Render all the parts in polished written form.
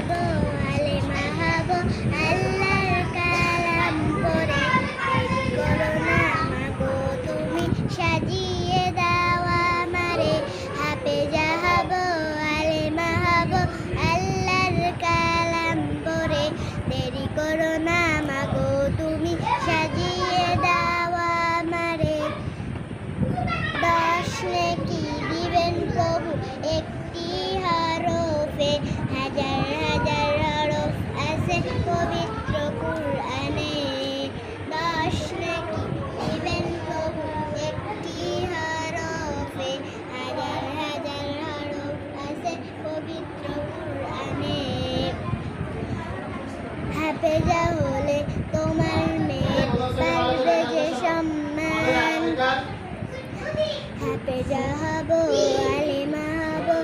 যাহাবো আলেমা হবো আল্লাহর কালাম পড়ে দেরি করো না মাগো তুমি সাজিয়ে দাও আমারে হাফেজা হবো আলেমা হবো আল্লাহর কালাম পড়ে দেরি করো না মাগো তুমি সাজিয়ে দাও আমারে 10 নেকি দিবেন প্রভু একটি হরফে হাজার হাজার হরফ আছে পবিত্র কুরআনে 10 নেকি দিবেন প্রভু একটি হরফে হাজার হাজার হরফ আছে পবিত্র কুরআনে হাফেজা হলে তোমার মেয়ে পারবে যে সম্মান হাফেজা হবো আলেমা হবো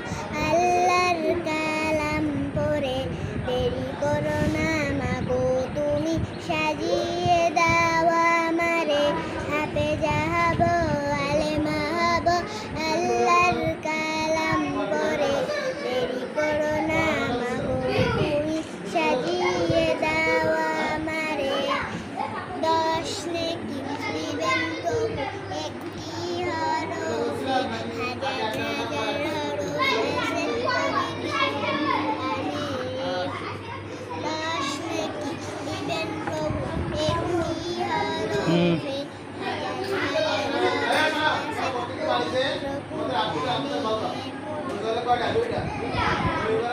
আল্লাহর কালাম পড়ে দেরি করো না মাগো তুমি সাজিয়ে দাও আমারে হাফেজা হবো আলেমা হবো আল্লাহর কালাম পড়ে দেরি করো না মাগো তুমি সাজিয়ে দাও আমারে 10 নেকি দিবেন প্রভু একটি হরফে হাজার হাজার হরফ আছে পবিত্র কুরআনে 10 নেকি দিবেন প্রভু একটি হরফে